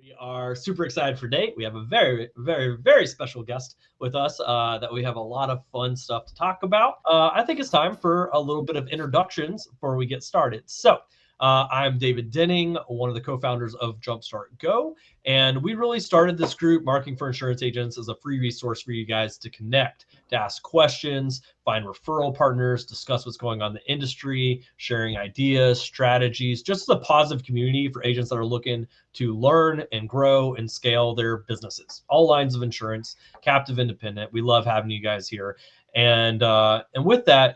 We are super excited for today. We have a very, very, very special guest with us that we have a lot of fun stuff to talk about. I think it's time for a little bit of introductions before we get started. I'm David Denning, one of the co-founders of Jumpstart Go, and we really started this group, Marketing for Insurance Agents, as a free resource for you guys to connect, to ask questions, find referral partners, discuss what's going on in the industry, sharing ideas, strategies, just as a positive community for agents that are looking to learn and grow and scale their businesses. All lines of insurance, captive, independent. We love having you guys here. And with that,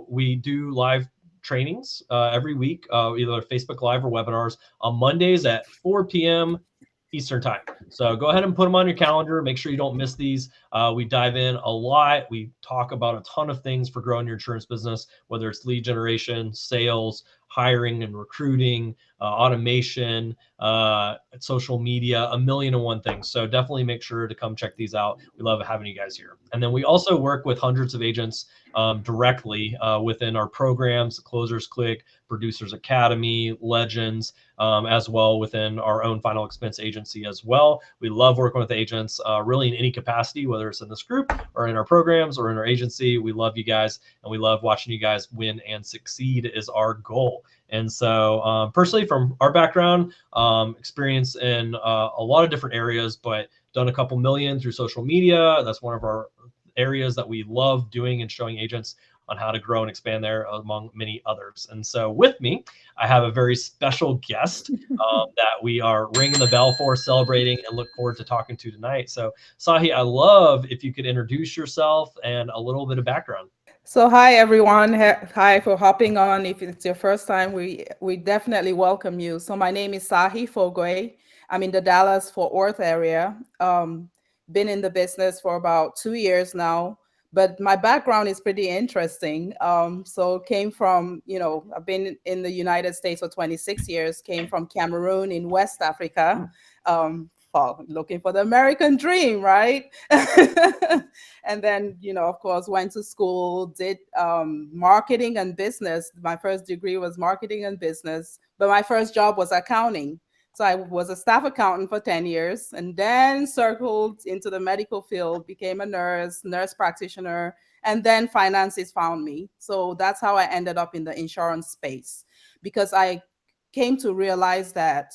we do live trainings every week, either Facebook Live or webinars on Mondays at 4 p.m. Eastern time. So go ahead and put them on your calendar. Make sure you don't miss these. We dive in a lot. We talk about a ton of things for growing your insurance business, whether it's lead generation, sales, hiring and recruiting, automation, social media, a million and one things. So definitely make sure to come check these out. We love having you guys here. And then we also work with hundreds of agents directly within our programs, Closers Click, Producers Academy, Legends, as well within our own Final Expense agency as well. We love working with agents really in any capacity, whether it's in this group or in our programs or in our agency. We love you guys, and we love watching you guys win and succeed is our goal. And so personally, from our background, experience in a lot of different areas, but done a couple million through social media. That's one of our areas that we love doing and showing agents on how to grow and expand there, among many others. And so with me, I have a very special guest that we are ringing the bell for, celebrating, and look forward to talking to tonight. So Sahi, I love if you could introduce yourself and a little bit of background. So hi everyone. Hi for hopping on. If it's your first time, we definitely welcome you. So my name is Sahi Fogwe. I'm in the Dallas-Fort Worth area. Been in the business for about 2 years now, but my background is pretty interesting. So came from, I've been in the United States for 26 years, came from Cameroon in West Africa, looking for the American dream, right? And then, of course, went to school, did marketing and business. My first degree was marketing and business, but my first job was accounting. So I was a staff accountant for 10 years and then circled into the medical field, became a nurse practitioner, and then finances found me. So that's how I ended up in the insurance space, because I came to realize that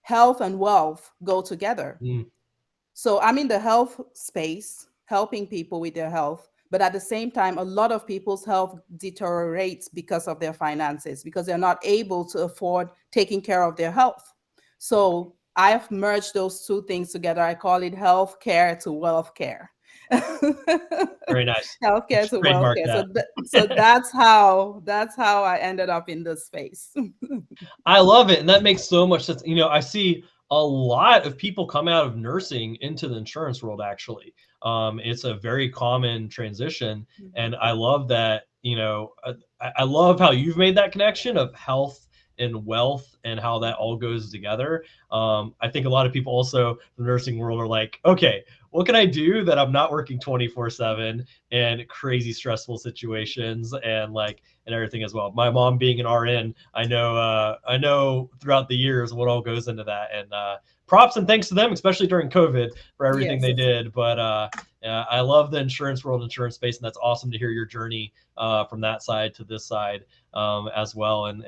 health and wealth go together. So I'm in the health space, helping people with their health. But at the same time, a lot of people's health deteriorates because of their finances, because they're not able to afford taking care of their health. So I've merged those two things together. I call it health care to wealth care. Very nice. Healthcare to wealth care. So that's how I ended up in this space. I love it. And that makes so much sense. I see a lot of people come out of nursing into the insurance world, actually. It's a very common transition. And I love that, I love how you've made that connection of health and wealth and how that all goes together. I think a lot of people also in the nursing world are like, okay, what can I do that I'm not working 24/7 and crazy stressful situations and everything as well. My mom being an RN, I know throughout the years what all goes into that, and props and thanks to them, especially during COVID, for everything they did. But I love the insurance world, insurance space, and that's awesome to hear your journey from that side to this side as well, and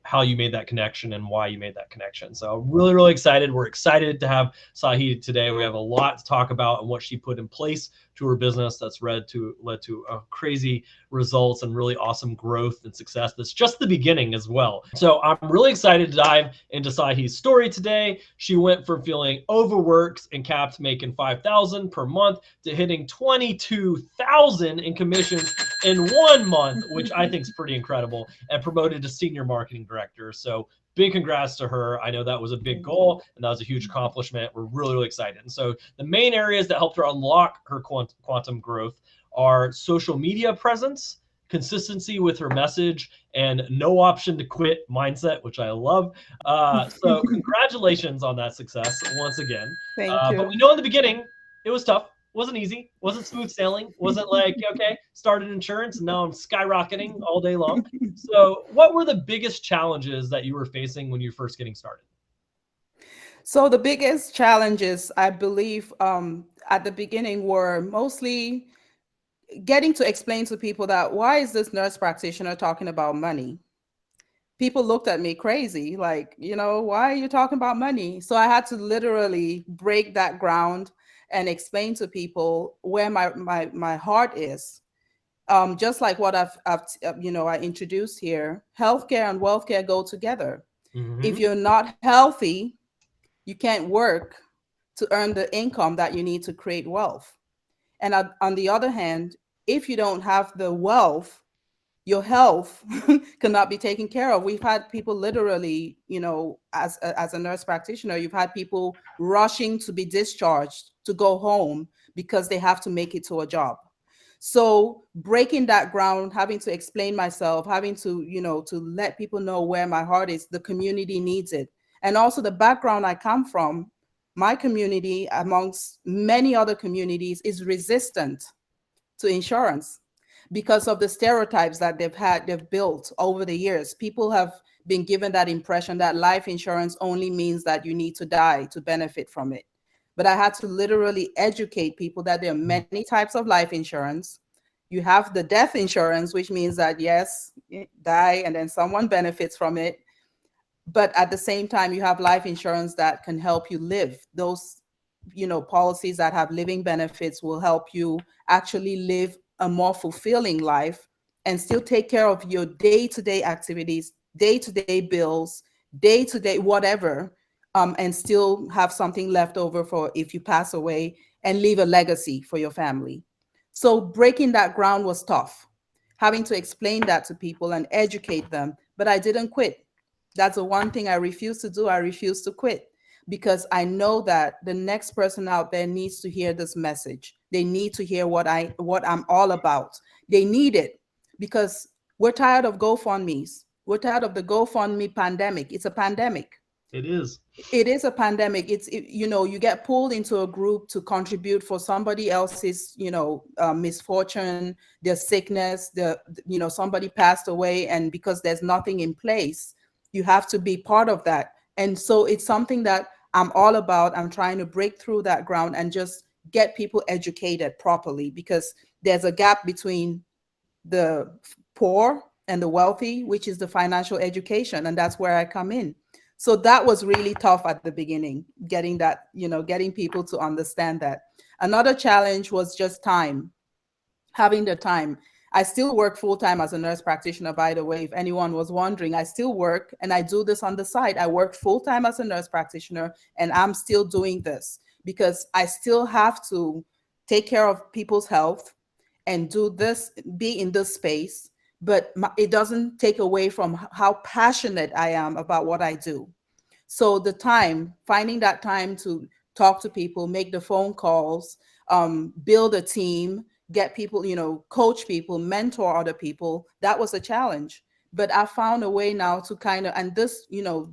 how you made that connection and why you made that connection. So really, really excited. We're excited to have Sahi today. We have a lot to talk about and what she put in place to her business that's led to crazy results and really awesome growth and success. That's just the beginning as well. So I'm really excited to dive into Sahi's story today. She went from feeling overworked and capped making $5,000 per month to hitting $22,000 in commissions in 1 month, which I think is pretty incredible, and promoted to senior marketing director. So big congrats to her. I know that was a big goal and that was a huge accomplishment. We're really, really excited. And so the main areas that helped her unlock her quantum growth are social media presence, consistency with her message, and no option to quit mindset, which I love. So congratulations on that success once again. Thank you. But we know in the beginning, it was tough. Wasn't easy. Wasn't smooth sailing. Wasn't like, okay, started insurance and now I'm skyrocketing all day long. So what were the biggest challenges that you were facing when you were first getting started? So the biggest challenges, I believe, at the beginning were mostly getting to explain to people that why is this nurse practitioner talking about money? People looked at me crazy, like, why are you talking about money? So I had to literally break that ground and explain to people where my heart is. Just like what I introduced here, healthcare and wealth care go together. If Hmm. you're not healthy, you can't work to earn the income that you need to create wealth. And on the other hand, if you don't have the wealth, your health cannot be taken care of. We've had people literally, as a nurse practitioner, you've had people rushing to be discharged to go home because they have to make it to a job. So breaking that ground, having to explain myself, having to, to let people know where my heart is, the community needs it. And also the background I come from, my community, amongst many other communities, is resistant to insurance because of the stereotypes that they've built over the years. People have been given that impression that life insurance only means that you need to die to benefit from it. But I had to literally educate people that there are many types of life insurance. You have the death insurance, which means that yes, you die and then someone benefits from it, but at the same time you have life insurance that can help you live. Those policies that have living benefits will help you actually live a more fulfilling life and still take care of your day-to-day activities, day-to-day bills, day-to-day whatever, and still have something left over for if you pass away, and leave a legacy for your family. So breaking that ground was tough, having to explain that to people and educate them, but I didn't quit. That's the one thing I refuse to do. I refuse to quit because I know that the next person out there needs to hear this message. They need to hear what I'm all about. They need it because we're tired of GoFundMe's. We're tired of the GoFundMe pandemic. It's a pandemic. It is. It is a pandemic. You get pulled into a group to contribute for somebody else's, misfortune, their sickness, somebody passed away, and because there's nothing in place, you have to be part of that. And so it's something that I'm all about. I'm trying to break through that ground and just get people educated properly, because there's a gap between the poor and the wealthy, which is the financial education. And that's where I come in. So that was really tough at the beginning, getting that, getting people to understand that. Another challenge was just time, having the time. I still work full time as a nurse practitioner, by the way, if anyone was wondering. I still work and I do this on the side. I work full time as a nurse practitioner and I'm still doing this because I still have to take care of people's health and do this, be in this space. But it doesn't take away from how passionate I am about what I do. So the time, finding that time to talk to people, make the phone calls, build a team, get people, coach people, mentor other people, that was a challenge. But I found a way now to kind of, and this,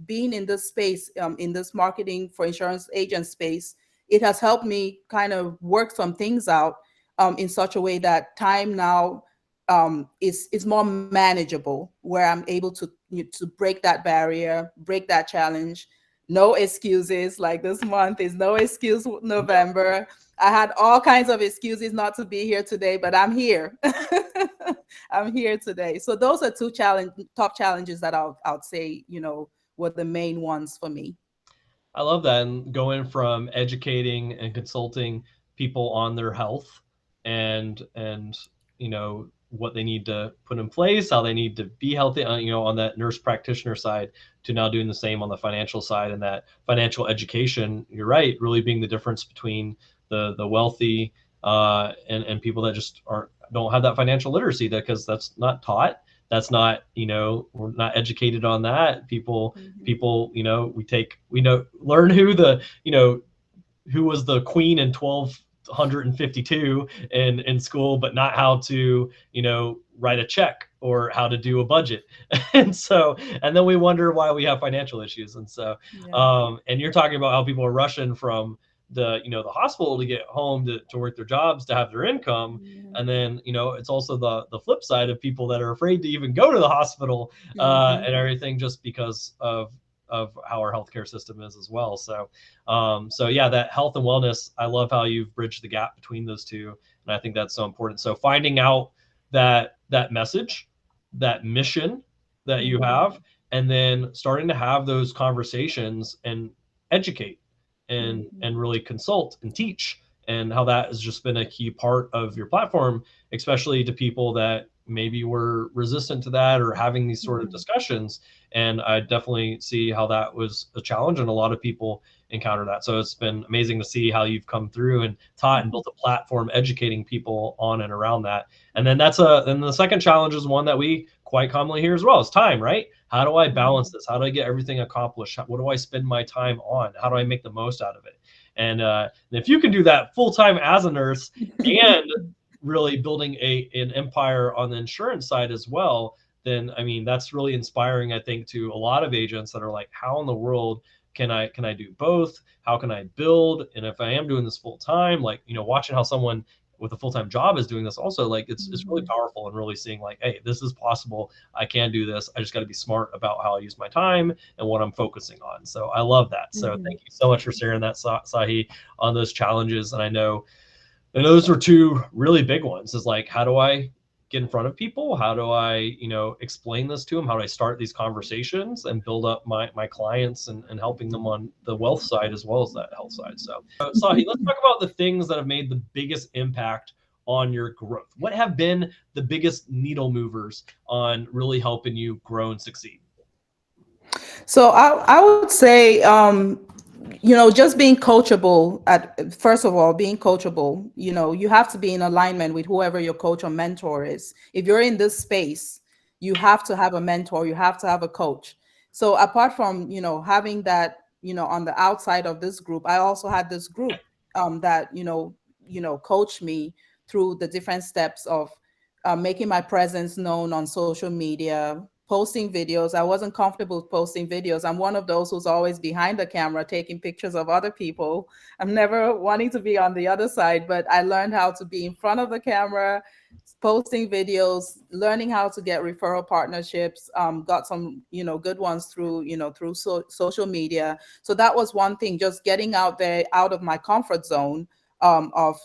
being in this space, in this marketing for insurance agent space, it has helped me kind of work some things out in such a way that time now is more manageable, where I'm able to break that barrier, break that challenge. No excuses. Like this month is no excuse November. I had all kinds of excuses not to be here today, but I'm here. I'm here today. So those are two top challenges that I'll say, were the main ones for me. I love that. And going from educating and consulting people on their health and what they need to put in place, how they need to be healthy, on that nurse practitioner side, to now doing the same on the financial side, and that financial education. You're right, really being the difference between the wealthy and people that just don't have that financial literacy, because that's not taught. That's not, we're not educated on that. People, learn who was the queen in 1252 in school, but not how to, write a check or how to do a budget. And then we wonder why we have financial issues. Yeah. And you're talking about how people are rushing from the hospital to get home to work their jobs, to have their income. Yeah. And then, it's also the flip side of people that are afraid to even go to the hospital, Mhm. and everything, just because of of how our healthcare system is as well. So, so yeah, that health and wellness, I love how you've bridged the gap between those two, and I think that's so important. So finding out that message, that mission that you have, and then starting to have those conversations and educate and really consult and teach, and how that has just been a key part of your platform, especially to people that maybe were resistant to that or having these sort of discussions. And I definitely see how that was a challenge, and a lot of people encounter that. So it's been amazing to see how you've come through and taught and built a platform educating people on and around that. And then and the second challenge is one that we quite commonly hear as well, is time, right? How do I balance this? How do I get everything accomplished? What do I spend my time on? How do I make the most out of it? And if you can do that full time as a nurse and really building an empire on the insurance side as well, then I mean that's really inspiring, I think, to a lot of agents that are like, how in the world can I do both? How can I build? And if I am doing this full time, like, watching how someone with a full-time job is doing this also, like it's really powerful, and really seeing like, hey, this is possible. I can do this. I just got to be smart about how I use my time and what I'm focusing on. So I love that. So thank you so much for sharing that, Sahi, on those challenges. And I know those were two really big ones, is like, how do I get in front of people? How do I, explain this to them? How do I start these conversations and build up my clients and helping them on the wealth side as well as that health side? So, Sahi, let's talk about the things that have made the biggest impact on your growth. What have been the biggest needle movers on really helping you grow and succeed? So I would say, just being coachable. First of all, being coachable, you have to be in alignment with whoever your coach or mentor is. If you're in this space, you have to have a mentor, you have to have a coach. So apart from, having that, on the outside of this group, I also had this group that, coached me through the different steps of making my presence known on social media, posting videos. I wasn't comfortable posting videos. I'm one of those who's always behind the camera taking pictures of other people. I'm never wanting to be on the other side, but I learned how to be in front of the camera, posting videos, learning how to get referral partnerships. Got some, good ones through, social media. So that was one thing, just getting out there, out of my comfort zone, of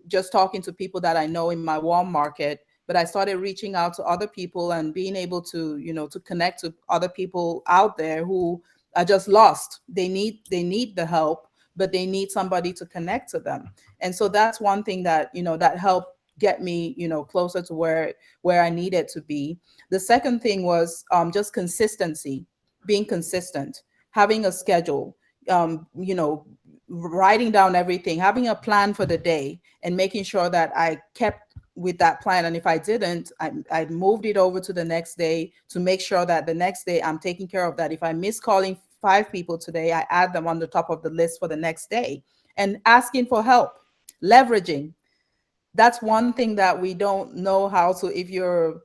just talking to people that I know in my warm market. But I started reaching out to other people and being able to, to connect to other people out there who are just lost. They need the help, but they need somebody to connect to them. And so that's one thing that, that helped get me, closer to where I needed to be. The second thing was just consistency, being consistent, having a schedule, writing down everything, having a plan for the day, and making sure that I kept with that plan. And if I didn't, I moved it over to the next day to make sure that the next day I'm taking care of that. If I miss calling 5 people today, I add them on the top of the list for the next day. And asking for help, leveraging. That's one thing that we don't know how to, if you're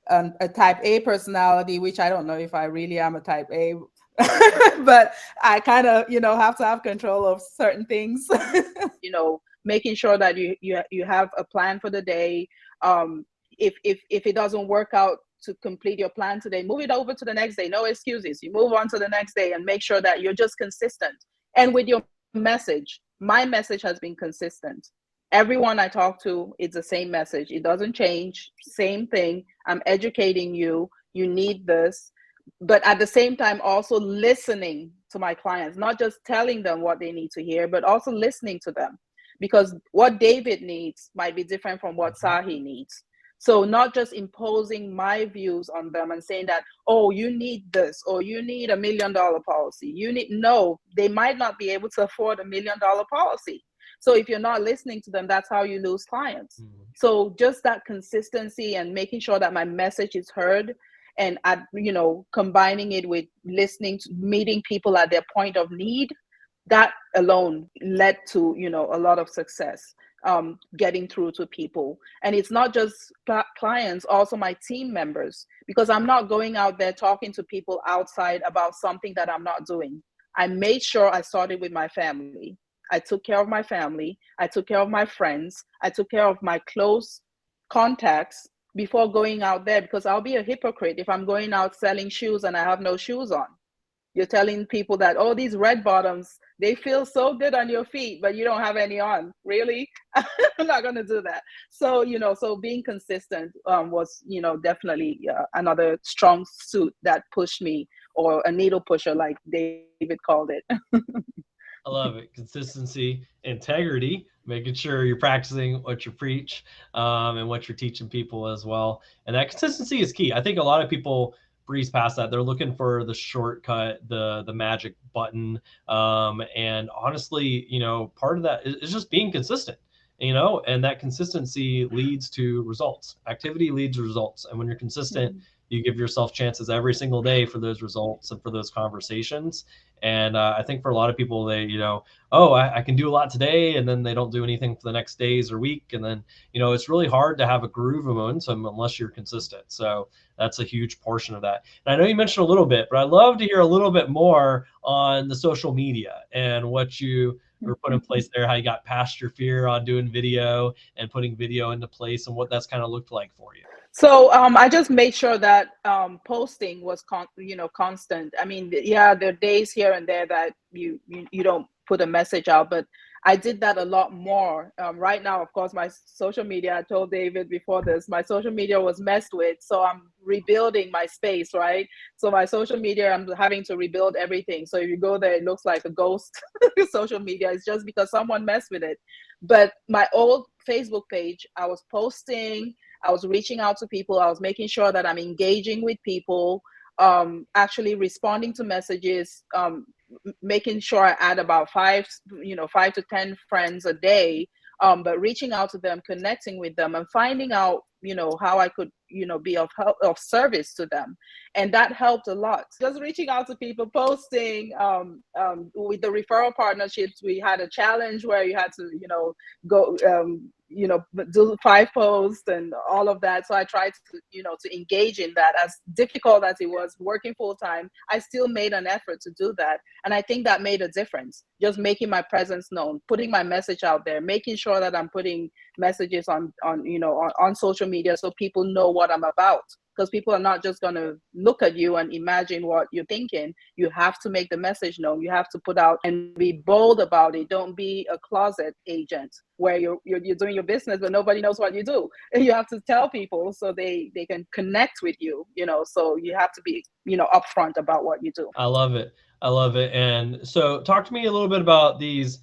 a type A personality, which I don't know if I really am a type A, but I kind of, have to have control of certain things. Making sure that you have a plan for the day. If it doesn't work out to complete your plan today, move it over to the next day. No excuses. You move on to the next day and make sure that you're just consistent. And with your message, my message has been consistent. Everyone I talk to, it's the same message. It doesn't change. Same thing. I'm educating you. You need this. But at the same time, also listening to my clients, not just telling them what they need to hear, but also listening to them. Because what David needs might be different from what Sahi needs. So not just imposing my views on them and saying that, oh, you need this, or you need $1 million policy. No, they might not be able to afford $1 million policy. So if you're not listening to them, that's how you lose clients. So just that consistency and making sure that my message is heard, and combining it with listening to, meeting people at their point of need, that alone led to, a lot of success, getting through to people. And it's not just clients, also my team members, because I'm not going out there talking to people outside about something that I'm not doing. I made sure I started with my family. I took care of my family. I took care of my friends. I took care of my close contacts before going out there, because I'll be a hypocrite if I'm going out selling shoes and I have no shoes on. You're telling people that, oh, these red bottoms, they feel so good on your feet, but you don't have any on. Really? I'm not going to do that. So, so being consistent was, definitely another strong suit that pushed me, or a needle pusher, like David called it. I love it. Consistency, integrity, making sure you're practicing what you preach, and what you're teaching people as well. And that consistency is key. I think a lot of people breeze past that. They're looking for the shortcut, the magic button. And honestly, part of that is just being consistent. And that consistency leads to results. Activity leads to results. And when you're consistent, Mhm. you give yourself chances every single day for those results and for those conversations. And I think for a lot of people, they, oh, I can do a lot today, and then they don't do anything for the next days or week. And then, it's really hard to have a groove of momentum unless you're consistent. So that's a huge portion of that. And I know you mentioned a little bit, but I'd love to hear a little bit more on the social media and what you were put in place there, how you got past your fear on doing video and putting video into place, and what that's kind of looked like for you. So I just made sure that posting was constant. I mean, yeah, there are days here and there that you don't put a message out, but I did that a lot more. Right now, of course, my social media, I told David before this, my social media was messed with. So I'm rebuilding my space, right? So my social media, I'm having to rebuild everything. So if you go there, it looks like a ghost social media. It's just because someone messed with it. But my old Facebook page, I was posting, I was reaching out to people. I was making sure that I'm engaging with people, actually responding to messages, making sure I add about 5 to 10 friends a day, but reaching out to them, connecting with them, and finding out, how I could, be of help, of service to them. And that helped a lot. Just reaching out to people, posting, with the referral partnerships, we had a challenge where you had to, go, do 5 posts and all of that. So I tried to, to engage in that. As difficult as it was working full time, I still made an effort to do that. And I think that made a difference. Just making my presence known, putting my message out there, making sure that I'm putting messages on social media so people know what I'm about. Because people are not just going to look at you and imagine what you're thinking. You have to make the message known. You have to put out and be bold about it. Don't be a closet agent where you're doing your business but nobody knows what you do. You have to tell people so they can connect with you. So you have to be upfront about what you do. I love it. I love it. And so talk to me a little bit about these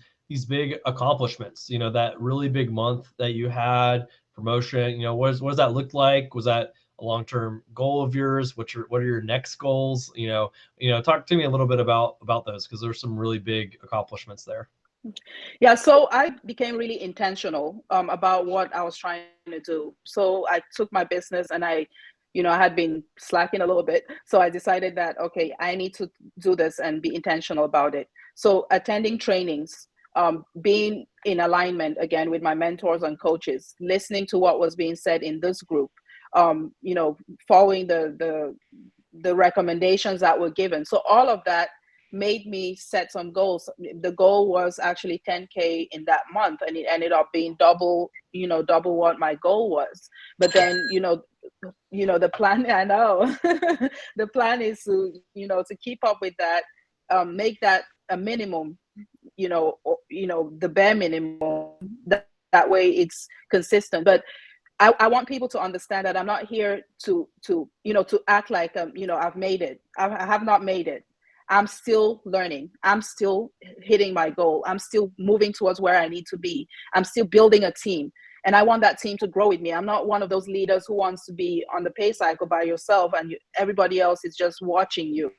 big accomplishments, that really big month that you had, promotion, what does that look like? Was that a long-term goal of yours? What are your next goals? Talk to me a little bit about those, because there's some really big accomplishments there. Yeah, so I became really intentional about what I was trying to do. So I took my business and I had been slacking a little bit. So I decided that, okay, I need to do this and be intentional about it. So attending trainings, being in alignment again with my mentors and coaches, listening to what was being said in this group, following the recommendations that were given. So all of that made me set some goals. The goal was actually 10K in that month, and it ended up being double what my goal was. But then, the plan, I know, the plan is to keep up with that, make that a minimum, the bare minimum. That way it's consistent. But I want people to understand that I'm not here to act like I've made it. I have not made it. I'm still learning. I'm still hitting my goal. I'm still moving towards where I need to be. I'm still building a team. And I want that team to grow with me. I'm not one of those leaders who wants to be on the pay cycle by yourself and everybody else is just watching you.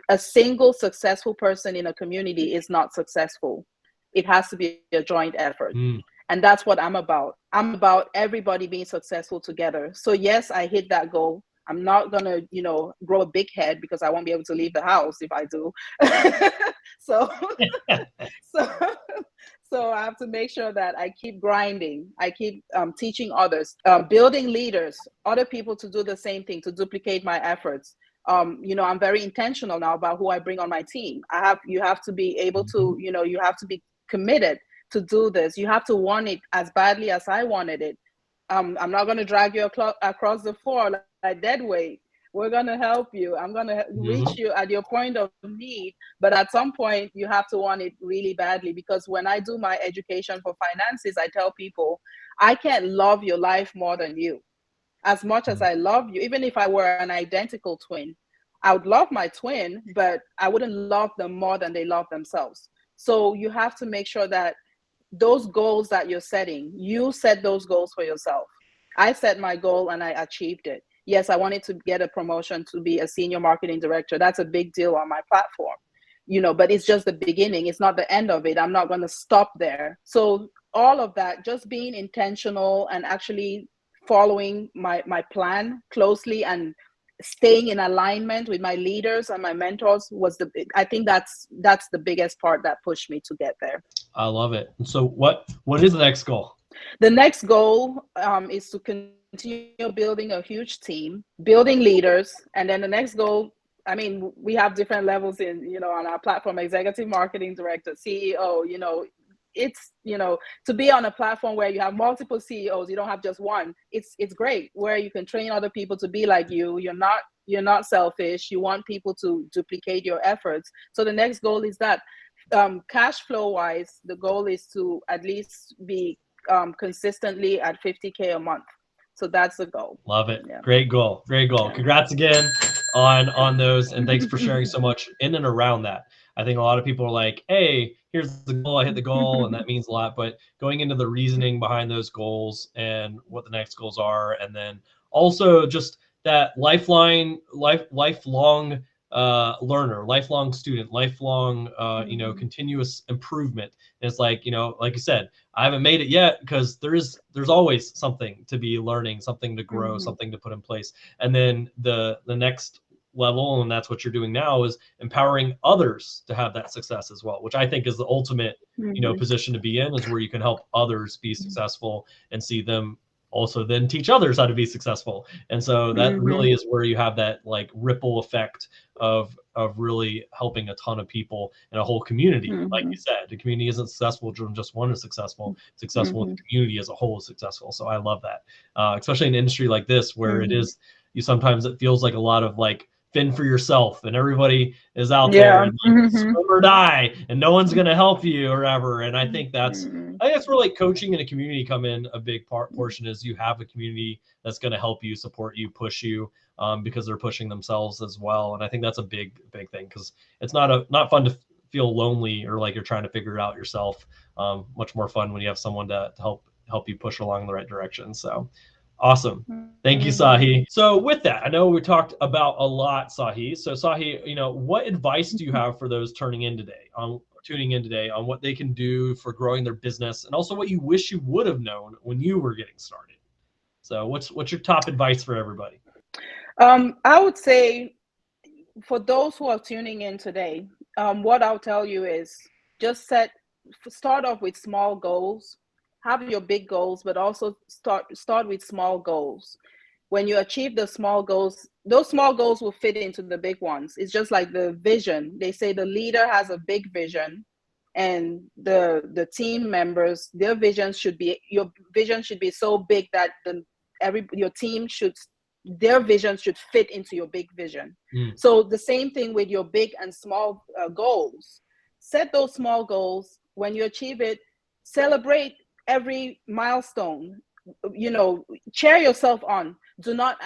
A single successful person in a community is not successful. It has to be a joint effort. Mm. And that's what I'm about. I'm about everybody being successful together. So yes, I hit that goal. I'm not gonna, grow a big head because I won't be able to leave the house if I do. so, so, so I have to make sure that I keep grinding. I keep teaching others, building leaders, other people to do the same thing, to duplicate my efforts. I'm very intentional now about who I bring on my team. You have to be able to, you have to be committed to do this. You have to want it as badly as I wanted it. I'm not going to drag you across the floor like dead weight. We're going to help you. I'm going to reach you at your point of need. But at some point, you have to want it really badly, because when I do my education for finances, I tell people, I can't love your life more than you. As much as I love you, even if I were an identical twin, I would love my twin, but I wouldn't love them more than they love themselves. So you have to make sure that those goals that you're setting, you set those goals for yourself. I set my goal and I achieved it. Yes, I wanted to get a promotion to be a senior marketing director. That's a big deal on my platform, but it's just the beginning. It's not the end of it. I'm not going to stop there. So all of that, just being intentional and actually following my plan closely and staying in alignment with my leaders and my mentors I think that's the biggest part that pushed me to get there. I love it. And so what is the next goal? The next goal is to continue building a huge team, building leaders. And then the next goal, I mean, we have different levels on our platform: executive marketing director, CEO. It's to be on a platform where you have multiple CEOs, you don't have just one. It's great, where you can train other people to be like you. You're not selfish. You want people to duplicate your efforts. So the next goal is that cash flow wise, the goal is to at least be consistently at 50K a month. So that's the goal. Love it. Yeah. Great goal. Yeah. Congrats again on those, and thanks for sharing so much in and around that. I think a lot of people are like, hey, here's the goal, I hit the goal, and that means a lot. But going into the reasoning behind those goals and what the next goals are, and then also just that lifelong learner, lifelong student, lifelong continuous improvement. And it's like, like you said, I haven't made it yet, because there's always something to be learning, something to grow, something to put in place. And then the next level, and that's what you're doing now, is empowering others to have that success as well, which I think is the ultimate position to be in, is where you can help others be successful and see them also then teach others how to be successful. And so that really is where you have that like ripple effect of really helping a ton of people in a whole community. Like you said, the community isn't successful when just one is successful. Successful the community as a whole is successful. So I love that, especially in an industry like this, where it is, sometimes it feels like a lot of like fend for yourself, and everybody is out there and like, swim or die, and no one's going to help you or ever. And I think that's where like coaching and a community come in a big portion, is you have a community that's going to help you, support you, push you, because they're pushing themselves as well. And I think that's a big thing, because it's not fun to feel lonely or like you're trying to figure it out yourself. Much more fun when you have someone to help you push along the right direction. So awesome. Thank you, Sahi. So with that, I know we talked about a lot, Sahi. So Sahi, what advice do you have for those tuning in today on what they can do for growing their business, and also what you wish you would have known when you were getting started? So what's your top advice for everybody? I would say, for those who are tuning in today, what I'll tell you is just start off with small goals. Have your big goals, but also start with small goals. When you achieve the small goals, those small goals will fit into the big ones. It's just like the vision. They say the leader has a big vision, and the team members, your vision should be so big that your team their vision should fit into your big vision. So the same thing with your big and small goals. Set those small goals. When you achieve it, celebrate every milestone. Cheer yourself on. Do not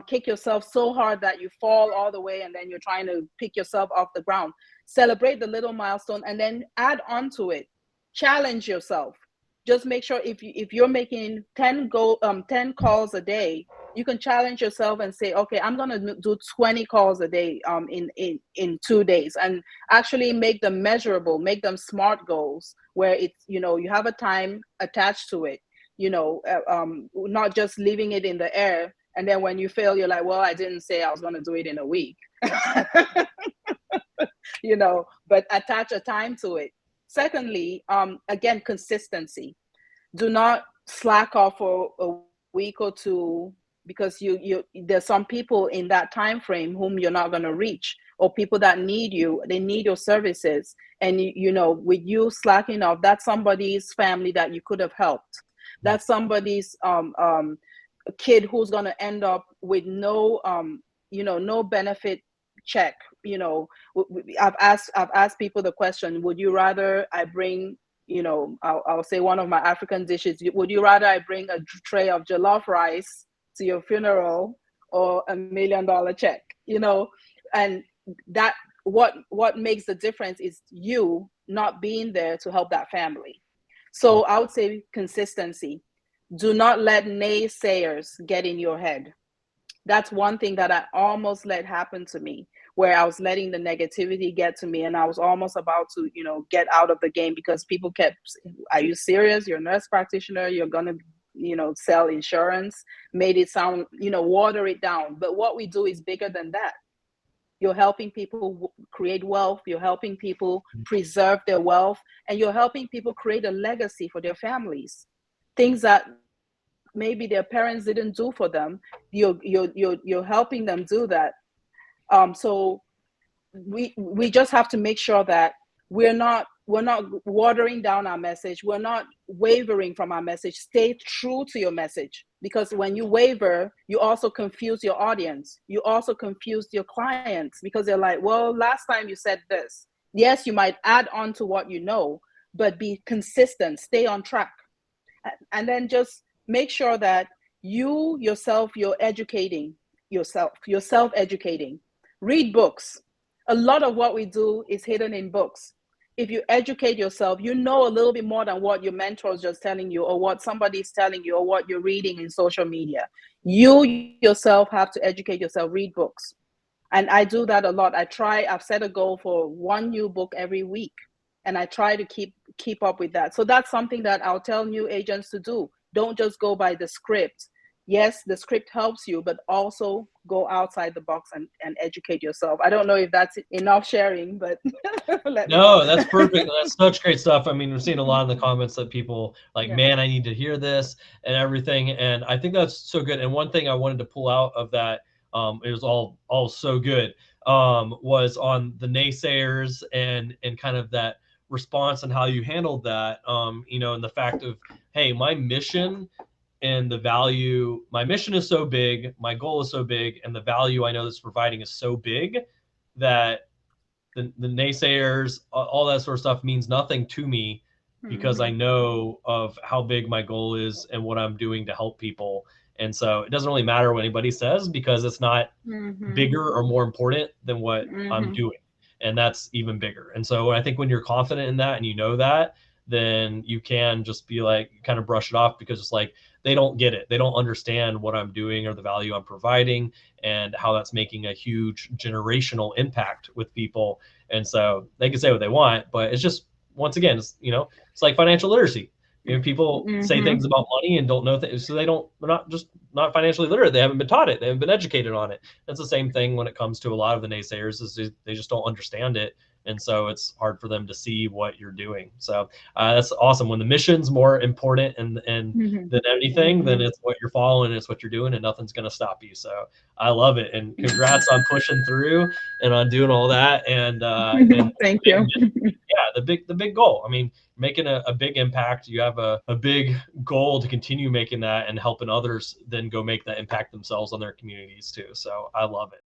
kick yourself so hard that you fall all the way and then you're trying to pick yourself off the ground. Celebrate the little milestone and then add on to it. Challenge yourself. Just make sure if you're making 10 calls a day, you can challenge yourself and say, okay, I'm going to do 20 calls a day in 2 days, and actually make them measurable, make them SMART goals, where it's, you have a time attached to it, not just leaving it in the air. And then when you fail, you're like, well, I didn't say I was going to do it in a week, but attach a time to it. Secondly, again, consistency. Do not slack off for a week or two, because there's some people in that time frame whom you're not going to reach, or people that need you, they need your services. And with you slacking off, that's somebody's family that you could have helped. That's somebody's a kid who's going to end up with no no benefit check. I've asked people the question, would you rather I bring, I'll say one of my African dishes, would you rather I bring a tray of jollof rice to your funeral or $1 million check? And that what makes the difference is you not being there to help that family. So I would say consistency. Do not let naysayers get in your head. That's one thing that I almost let happen to me, where I was letting the negativity get to me and I was almost about to, get out of the game because people kept, are you serious? You're a nurse practitioner. You're going to, sell insurance, made it sound, water it down. But what we do is bigger than that. You're helping people create wealth. You're helping people preserve their wealth, and you're helping people create a legacy for their families. Things that maybe their parents didn't do for them, you're helping them do that. So we just have to make sure that we're not watering down our message. We're not wavering from our message. Stay true to your message, because when you waver, you also confuse your audience. You also confuse your clients, because they're like, well, last time you said this. Yes, you might add on to what you know, but be consistent, stay on track. And then just make sure that you're educating yourself, you're self-educating. Read books. A lot of what we do is hidden in books. If you educate yourself, you know a little bit more than what your mentor is just telling you, or what somebody's telling you, or what you're reading in social media. You yourself have to educate yourself, read books. And I do that a lot. I've set a goal for one new book every week, and I try to keep up with that. So that's something that I'll tell new agents to do. Don't just go by the script. Yes, the script helps you, but also go outside the box and educate yourself. I don't know if that's enough sharing, but No, that's perfect. That's such great stuff. I mean, we're seeing a lot in the comments that people like, man, I need to hear this and everything. And I think that's so good. And one thing I wanted to pull out of that, it was all so good, was on the naysayers and kind of that response and how you handled that, and the fact of, hey, my mission and the value, my mission is so big, my goal is so big, and the value I know this providing is so big that the naysayers, all that sort of stuff means nothing to me, because I know of how big my goal is and what I'm doing to help people. And so it doesn't really matter what anybody says, because it's not bigger or more important than what I'm doing. And that's even bigger. And so I think when you're confident in that and you know that, then you can just be like, kind of brush it off, because it's like, they don't get it. They don't understand what I'm doing or the value I'm providing and how that's making a huge generational impact with people. And so they can say what they want, but it's just, once again, it's like financial literacy. People say things about money and don't know things, so they're not financially literate. They haven't been taught it. They haven't been educated on it. That's the same thing when it comes to a lot of the naysayers, is they just don't understand it. And so it's hard for them to see what you're doing. So that's awesome. When the mission's more important and than anything, then it's what you're following, it's what you're doing, and nothing's going to stop you. So I love it. And congrats on pushing through and on doing all that. And thank you. Yeah, the big goal. I mean, making a big impact. You have a big goal to continue making that and helping others then go make that impact themselves on their communities too. So I love it.